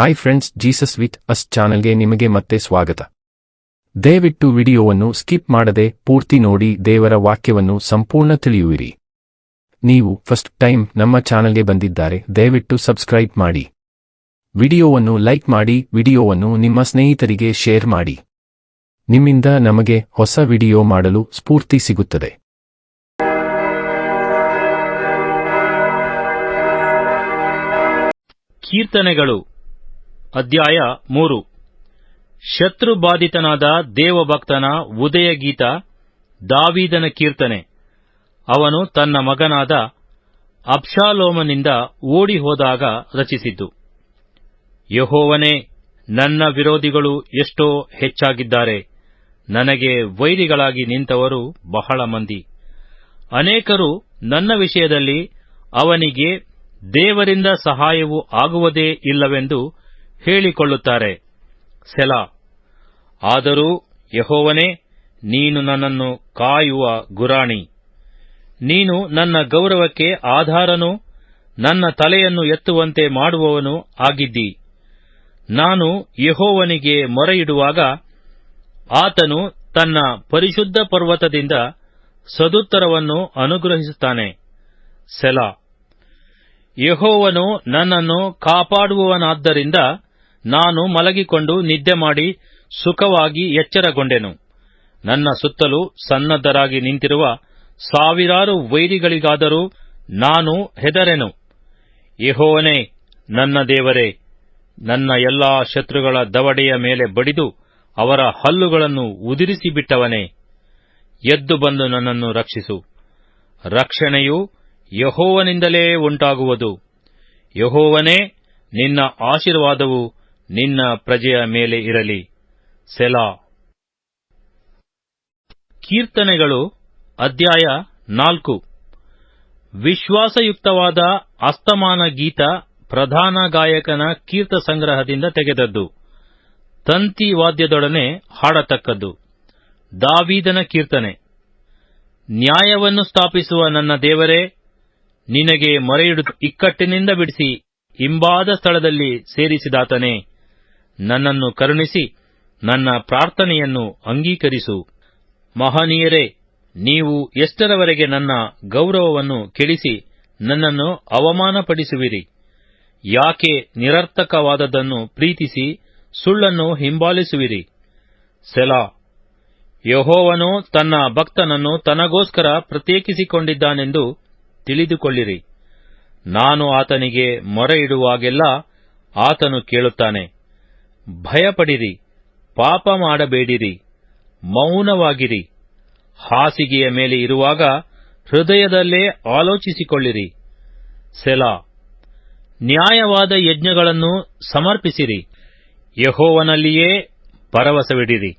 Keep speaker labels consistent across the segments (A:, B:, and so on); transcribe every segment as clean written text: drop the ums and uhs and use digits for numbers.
A: Hi friends, Jesus with us ಚಾನೆಲ್ಗೆ ನಿಮಗೆ ಮತ್ತೆ ಸ್ವಾಗತ. ದಯವಿಟ್ಟು ವಿಡಿಯೋವನ್ನು ಸ್ಕಿಪ್ ಮಾಡದೆ ಪೂರ್ತಿ ನೋಡಿ ದೇವರ ವಾಕ್ಯವನ್ನು ಸಂಪೂರ್ಣ ತಿಳಿಯುವಿರಿ. ನೀವು ಫಸ್ಟ್ ಟೈಮ್ ನಮ್ಮ ಚಾನೆಲ್ಗೆ ಬಂದಿದ್ದಾರೆ, ದಯವಿಟ್ಟು ಸಬ್ಸ್ಕ್ರೈಬ್ ಮಾಡಿ. ವಿಡಿಯೋವನ್ನು ಲೈಕ್ ಮಾಡಿ, ವಿಡಿಯೋವನ್ನು ನಿಮ್ಮ ಸ್ನೇಹಿತರಿಗೆ ಶೇರ್ ಮಾಡಿ. ನಿಮ್ಮಿಂದ ನಮಗೆ ಹೊಸ ವಿಡಿಯೋ ಮಾಡಲು ಸ್ಫೂರ್ತಿ ಸಿಗುತ್ತದೆ.
B: ಕೀರ್ತನೆಗಳು ಅಧ್ಯಾಯ 3. ಶತ್ರುಬಾಧಿತನಾದ ದೇವಭಕ್ತನ ಉದಯಗೀತ, ದಾವೀದನ ಕೀರ್ತನೆ. ಅವನು ತನ್ನ ಮಗನಾದ ಅಬ್ಷಾಲೋಮನಿಂದ ಓಡಿ ಹೋದಾಗ ರಚಿಸಿದ್ದು. ಯೆಹೋವನೇ, ನನ್ನ ವಿರೋಧಿಗಳು ಎಷ್ಟೋ ಹೆಚ್ಚಾಗಿದ್ದಾರೆ, ನನಗೆ ವೈರಿಗಳಾಗಿ ನಿಂತವರು ಬಹಳ ಮಂದಿ. ಅನೇಕರು ನನ್ನ ವಿಷಯದಲ್ಲಿ ಅವನಿಗೆ ದೇವರಿಂದ ಸಹಾಯವು ಆಗುವುದೇ ಇಲ್ಲವೆಂದು ಹೇಳಿಕೊಳ್ಳುತ್ತಾರೆ. ಸೆಲಾ. ಆದರೂ ಯೆಹೋವನೇ, ನೀನು ನನ್ನನ್ನು ಕಾಯುವ ಗುರಾಣಿ. ನೀನು ನನ್ನ ಗೌರವಕ್ಕೆ ಆಧಾರನೂ ನನ್ನ ತಲೆಯನ್ನು ಎತ್ತುವಂತೆ ಮಾಡುವವನು ಆಗಿದ್ದಿ. ನಾನು ಯೆಹೋವನಿಗೆ ಮೊರೆಯಿಡುವಾಗ ಆತನು ತನ್ನ ಪರಿಶುದ್ಧ ಪರ್ವತದಿಂದ ಸದುತ್ತರವನ್ನು ಅನುಗ್ರಹಿಸುತ್ತಾನೆ. ಸೆಲಾ. ಯೆಹೋವನು ನನ್ನನ್ನು ಕಾಪಾಡುವವನಾದ್ದರಿಂದ ನಾನು ಮಲಗಿಕೊಂಡು ನಿದ್ದೆ ಮಾಡಿ ಸುಖವಾಗಿ ಎಚ್ಚರಗೊಂಡೆನು. ನನ್ನ ಸುತ್ತಲೂ ಸನ್ನದ್ಧರಾಗಿ ನಿಂತಿರುವ ಸಾವಿರಾರು ವೈರಿಗಳಿಗಾದರೂ ನಾನು ಹೆದರೆನು. ಯೆಹೋವನೇ, ನನ್ನ ದೇವರೇ, ನನ್ನ ಎಲ್ಲಾ ಶತ್ರುಗಳ ದವಡೆಯ ಮೇಲೆ ಬಡಿದು ಅವರ ಹಲ್ಲುಗಳನ್ನು ಉದುರಿಸಿಬಿಟ್ಟವನೇ, ಎದ್ದು ಬಂದು ನನ್ನನ್ನು ರಕ್ಷಿಸು. ರಕ್ಷಣೆಯು ಯೆಹೋವನಿಂದಲೇ ಉಂಟಾಗುವುದು. ಯೆಹೋವನೇ, ನಿನ್ನ ಆಶೀರ್ವಾದವು ನಿನ್ನ ಪ್ರಜೆಯ ಮೇಲೆ ಇರಲಿ. ಸೆಲಾ. ಕೀರ್ತನೆಗಳು ಅಧ್ಯಾಯ 4. ವಿಶ್ವಾಸಯುಕ್ತವಾದ ಅಸ್ತಮಾನ ಗೀತ ಪ್ರಧಾನ ಗಾಯಕನ ಕೀರ್ತ ಸಂಗ್ರಹದಿಂದ ತೆಗೆದದ್ದು. ತಂತಿ ವಾದ್ಯದೊಡನೆ ಹಾಡತಕ್ಕದ್ದು. ದಾವೀದನ ಕೀರ್ತನೆ. ನ್ಯಾಯವನ್ನು ಸ್ಥಾಪಿಸುವ ನನ್ನ ದೇವರೇ, ನಿನಗೆ ಮೊರೆಯಿಡು ಇಕ್ಕಟ್ಟಿನಿಂದ ಬಿಡಿಸಿ ಇಂಬಾದ ಸ್ಥಳದಲ್ಲಿ ಸೇರಿಸಿದಾತನೇ, ನನ್ನನ್ನು ಕರುಣಿಸಿ ನನ್ನ ಪ್ರಾರ್ಥನೆಯನ್ನು ಅಂಗೀಕರಿಸು. ಮಹನೀಯರೇ, ನೀವು ಎಷ್ಟರವರೆಗೆ ನನ್ನ ಗೌರವವನ್ನು ಕೆಡಿಸಿ ನನ್ನನ್ನು ಅವಮಾನಪಡಿಸುವಿರಿ? ಯಾಕೆ ನಿರರ್ಥಕವಾದದ್ದನ್ನು ಪ್ರೀತಿಸಿ ಸುಳ್ಳನ್ನು ಹಿಂಬಾಲಿಸುವಿರಿ? ಸೆಲಾ. ಯೆಹೋವನು ತನ್ನ ಭಕ್ತನನ್ನು ತನಗೋಸ್ಕರ ಪ್ರತ್ಯೇಕಿಸಿಕೊಂಡಿದ್ದಾನೆಂದು ತಿಳಿದುಕೊಳ್ಳಿರಿ. ನಾನು ಆತನಿಗೆ ಮೊರೆಯಿಡುವಾಗೆಲ್ಲ ಆತನು ಕೇಳುತ್ತಾನೆ. ಭಯಪಡಿರಿ, ಪಾಪ ಮಾಡಬೇಡಿರಿ, ಮೌನವಾಗಿರಿ. ಹಾಸಿಗೆಯ ಮೇಲೆ ಇರುವಾಗ ಹೃದಯದಲ್ಲೇ ಆಲೋಚಿಸಿಕೊಳ್ಳಿರಿ. ಸೆಲಾ. ನ್ಯಾಯವಾದ ಯಜ್ಞಗಳನ್ನು ಸಮರ್ಪಿಸಿರಿ, ಯೆಹೋವನಲ್ಲಿಯೇ ಭರವಸವಿಡಿರಿ.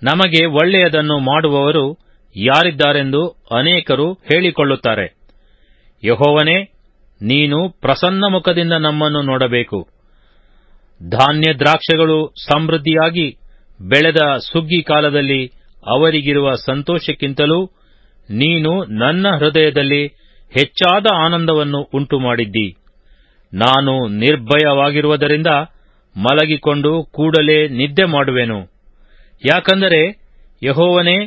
B: ನಮಗೆ ಒಳ್ಳೆಯದನ್ನು ಮಾಡುವವರು ಯಾರಿದ್ದಾರೆಂದು ಅನೇಕರು ಹೇಳಿಕೊಳ್ಳುತ್ತಾರೆ. ಯೆಹೋವನೇ, ನೀನು ಪ್ರಸನ್ನ ಮುಖದಿಂದ ನಮ್ಮನ್ನು ನೋಡಬೇಕು. ಧಾನ್ಯ ದ್ರಾಕ್ಷಗಳು ಸಮೃದ್ಧಿಯಾಗಿ ಬೆಳೆದ ಸುಗ್ಗಿ ಕಾಲದಲ್ಲಿ ಅವರಿಗಿರುವ ಸಂತೋಷಕ್ಕಿಂತಲೂ ನೀನು ನನ್ನ ಹೃದಯದಲ್ಲಿ ಹೆಚ್ಚಾದ ಆನಂದವನ್ನು ಉಂಟುಮಾಡಿದ್ದಿ. ನಾನು ನಿರ್ಭಯವಾಗಿರುವುದರಿಂದ ಮಲಗಿಕೊಂಡು ಕೂಡಲೇ ನಿದ್ದೆ ಮಾಡುವೆನು. ಯಾಕಂದರೆ ಯೆಹೋವನೇ,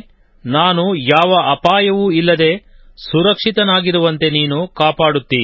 B: ನಾನು ಯಾವ ಅಪಾಯವೂ ಇಲ್ಲದೆ ಸುರಕ್ಷಿತನಾಗಿರುವಂತೆ ನೀನು ಕಾಪಾಡುತ್ತೀ.